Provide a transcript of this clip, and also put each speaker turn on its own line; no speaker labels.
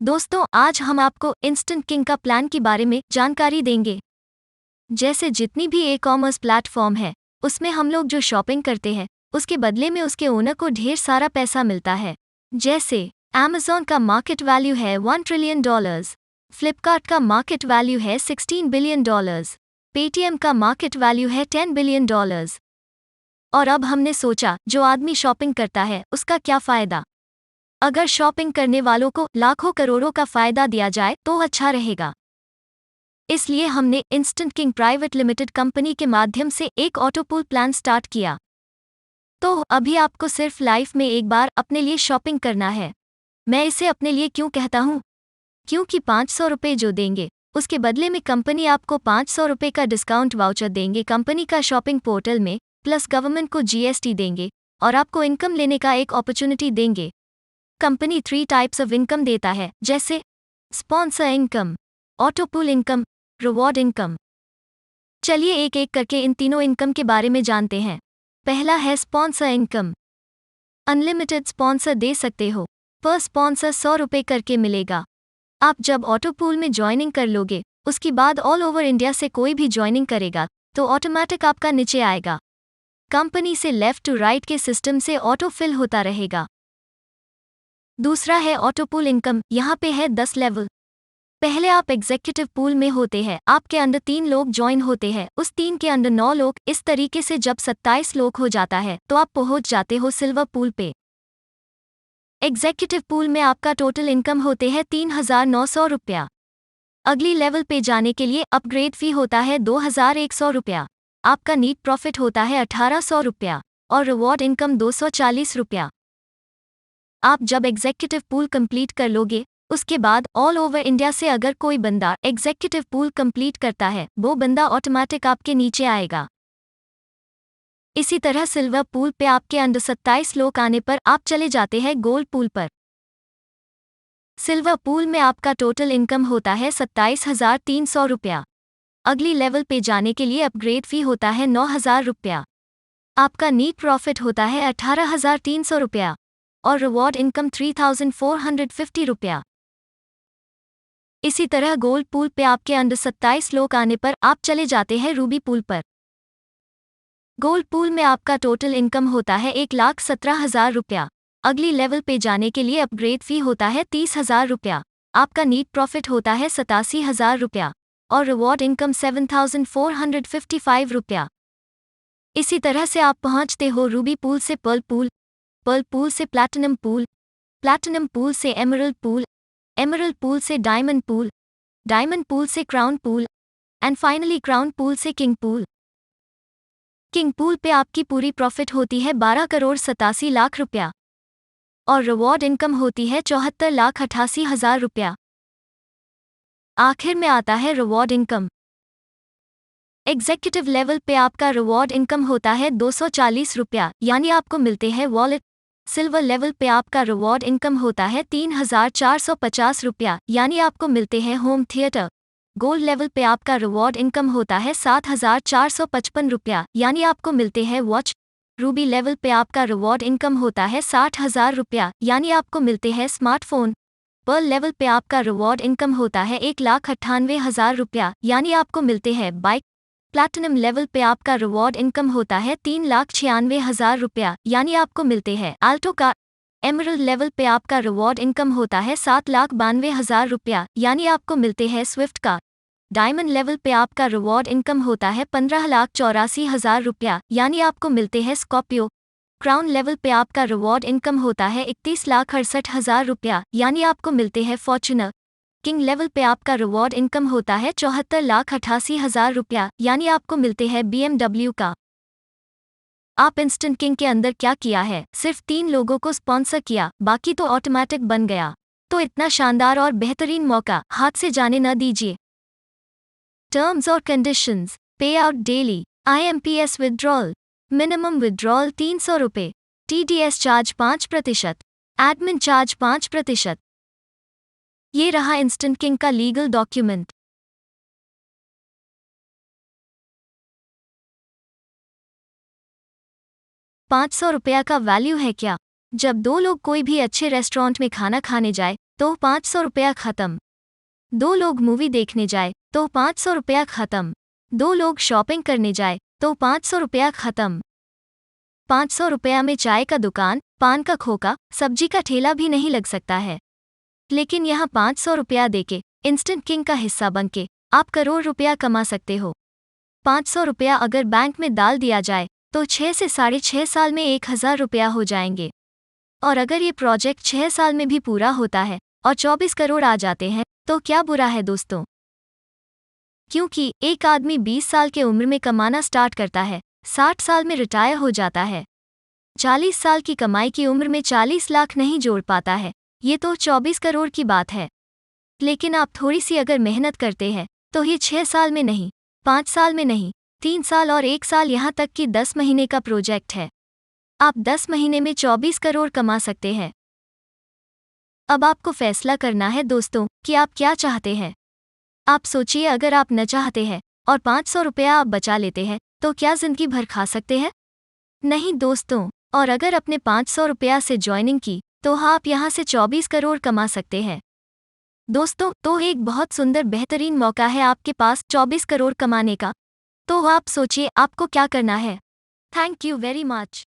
दोस्तों, आज हम आपको इंस्टेंट किंग का प्लान के बारे में जानकारी देंगे। जैसे जितनी भी ई कॉमर्स प्लेटफॉर्म है, उसमें हम लोग जो शॉपिंग करते हैं, उसके बदले में उसके ओनर को ढेर सारा पैसा मिलता है। जैसे Amazon का मार्केट वैल्यू है $1 ट्रिलियन, फ्लिपकार्ट का मार्केट वैल्यू है $16 बिलियन, पेटीएम का मार्केट वैल्यू है $10 बिलियन। और अब हमने सोचा, जो आदमी शॉपिंग करता है उसका क्या फ़ायदा। अगर शॉपिंग करने वालों को लाखों करोड़ों का फ़ायदा दिया जाए तो अच्छा रहेगा। इसलिए हमने instant king private limited company के माध्यम से एक ऑटो पूल प्लान स्टार्ट किया। तो अभी आपको सिर्फ लाइफ में एक बार अपने लिए शॉपिंग करना है। मैं इसे अपने लिए क्यों कहता हूँ? क्योंकि 500 रुपये जो देंगे, उसके बदले में कंपनी आपको 500 रुपये का डिस्काउंट वाउचर देंगे कंपनी का शॉपिंग पोर्टल में, प्लस गवर्नमेंट को जीएसटी देंगे और आपको इनकम लेने का एक अपॉर्चुनिटी देंगे। कंपनी 3 टाइप्स ऑफ इनकम देता है, जैसे sponsor income, auto pool income, reward income. चलिए एक एक करके इन तीनों इनकम के बारे में जानते हैं। पहला है स्पॉन्सर इनकम। अनलिमिटेड स्पॉन्सर दे सकते हो, पर स्पॉन्सर 100 रुपये करके मिलेगा। आप जब ऑटो पूल में ज्वाइनिंग कर लोगे, उसके बाद ऑल ओवर इंडिया से कोई भी ज्वाइनिंग करेगा तो ऑटोमेटिक आपका नीचे आएगा। कंपनी से लेफ्ट टू राइट के सिस्टम से ऑटो फिल होता रहेगा। दूसरा है ऑटो पूल इनकम। यहाँ पे है 10 लेवल। पहले आप एग्जीक्यूटिव पूल में होते हैं, आपके अंडर 3 लोग ज्वाइन होते हैं, उस 3 के अंडर 9 लोग, इस तरीके से जब 27 लोग हो जाता है तो आप पहुंच जाते हो सिल्वर पूल पे। एग्जीक्यूटिव पूल में आपका टोटल इनकम होते हैं 3,900 रुपया। अगली लेवल पे जाने के लिए अपग्रेड फी होता है 2,100 रुपया। आपका नीट प्रॉफिट होता है 1,800 रुपया और रिवॉर्ड इनकम 240 रुपया। आप जब एग्जीक्यूटिव पूल कंप्लीट कर लोगे, उसके बाद ऑल ओवर इंडिया से अगर कोई बंदा एग्जीक्यूटिव पूल कंप्लीट करता है, वो बंदा ऑटोमेटिक आपके नीचे आएगा। इसी तरह सिल्वर पूल पे आपके अंडर 27 लोग आने पर आप चले जाते हैं गोल्ड पूल पर। सिल्वर पूल में आपका टोटल इनकम होता है 27,300 रुपया। अगली लेवल पे जाने के लिए अपग्रेड फी होता है 9,000 रुपया। आपका नीट प्रॉफिट होता है 18,300 रुपया और रिवॉर्ड इनकम 3,450 रुपया। इसी तरह गोल्ड पूल पे आपके अंडर 27 लोग आने पर आप चले जाते हैं रूबी पूल पर। गोल्ड पूल में आपका टोटल इनकम होता है 1,17,000 रुपया। अगली लेवल पे जाने के लिए अपग्रेड फी होता है 30,000 रुपया। आपका नीट प्रॉफिट होता है 87,000 रुपया और रिवॉर्ड इनकम 7,455 रुपया। इसी तरह से आप पहुंचते हो रूबी पूल से पर्ल पूल, पर्ल पूल से प्लैटिनम पूल, प्लैटिनम पूल से एमरल्ड पूल, एमरल्ड पूल से डायमंड पूल, डायमंड पूल से crown pool and finally crown pool से किंग पूल। किंग पूल पे आपकी पूरी प्रॉफिट होती है 12,87,00,000 रुपया और रिवॉर्ड इनकम होती है 74,88,000 रुपया। आखिर में आता है रिवॉर्ड इनकम। एग्जीक्यूटिव लेवल पे आपका रिवॉर्ड इनकम होता है 240 रुपया, यानी आपको मिलते हैं वॉलेट। सिल्वर लेवल पे आपका रिवॉर्ड इनकम होता है 3,450 रुपया, यानी आपको मिलते हैं होम थिएटर। गोल्ड लेवल पे आपका रिवॉर्ड इनकम होता है 7,455 रुपया, यानी आपको मिलते हैं वॉच। रूबी लेवल पे आपका रिवॉर्ड इनकम होता है 60,000 रुपया, यानी आपको मिलते हैं स्मार्टफोन। पर्ल लेवल पे आपका रिवॉर्ड इनकम होता है 1,98,000 रुपया, यानी आपको मिलते हैं बाइक। प्लैटिनम लेवल पे आपका रिवॉर्ड इनकम होता है 3,96,000 रुपया, यानी आपको मिलते हैं आल्टो कार। एमरल्ड लेवल पे आपका रिवॉर्ड इनकम होता है 7,92,000 रुपया, यानी आपको मिलते हैं स्विफ्ट कार। डायमंड लेवल पे आपका रिवॉर्ड इनकम होता है 15,84,000 रुपया, यानी आपको मिलते हैं स्कॉर्पियो। क्राउन लेवल पे आपका रिवॉर्ड इनकम होता है 31,68,000 रुपया, यानी आपको मिलते हैं फॉर्च्यूनर। किंग लेवल पे आपका रिवॉर्ड इनकम होता है 74,88,000 रुपया, यानी आपको मिलते हैं BMW का। आप इंस्टेंट किंग के अंदर क्या किया है? सिर्फ 3 लोगों को स्पॉन्सर किया, बाकी तो ऑटोमेटिक बन गया। तो इतना शानदार और बेहतरीन मौका हाथ से जाने न दीजिए। टर्म्स और कंडीशंस। पे out daily, IMPS withdrawal, minimum withdrawal 300 रुपये, TDS चार्ज 5%, एडमिन चार्ज 5%। ये रहा इंस्टेंट किंग का लीगल डॉक्यूमेंट। 500 रुपया का वैल्यू है क्या? जब 2 लोग कोई भी अच्छे रेस्टोरेंट में खाना खाने जाए तो 500 रुपया खत्म। 2 लोग मूवी देखने जाए तो 500 रुपया खत्म। 2 लोग शॉपिंग करने जाए तो 500 रुपया खत्म। 500 रुपया में चाय का दुकान, पान का खोखा, सब्जी का ठेला भी नहीं लग सकता है। लेकिन यहाँ 500 रुपया देके इंस्टेंट किंग का हिस्सा बनके आप करोड़ रुपया कमा सकते हो। 500 रुपया अगर बैंक में डाल दिया जाए तो 6 से 6.5 साल में 1000 रुपया हो जाएंगे। और अगर ये प्रोजेक्ट 6 साल में भी पूरा होता है और 24 करोड़ आ जाते हैं तो क्या बुरा है दोस्तों। क्योंकि एक आदमी 20 साल के उम्र में कमाना स्टार्ट करता है, 60 साल में रिटायर हो जाता है। 40 साल की कमाई की उम्र में 40 लाख नहीं जोड़ पाता है। ये तो 24 करोड़ की बात है। लेकिन आप थोड़ी सी अगर मेहनत करते हैं तो ये 6 साल में नहीं, 5 साल में नहीं, 3 साल और 1 साल यहाँ तक कि 10 महीने का प्रोजेक्ट है। आप 10 महीने में 24 करोड़ कमा सकते हैं। अब आपको फैसला करना है दोस्तों कि आप क्या चाहते हैं। आप सोचिए, अगर आप न चाहते हैं और 500 रुपया आप बचा लेते हैं तो क्या जिंदगी भर खा सकते हैं? नहीं दोस्तों। और अगर अपने 500 रुपया से ज्वाइनिंग की तो आप यहाँ से 24 करोड़ कमा सकते हैं। दोस्तों, तो एक बहुत सुंदर बेहतरीन मौका है आपके पास 24 करोड़ कमाने का। तो आप सोचिए आपको क्या करना है। Thank you very much.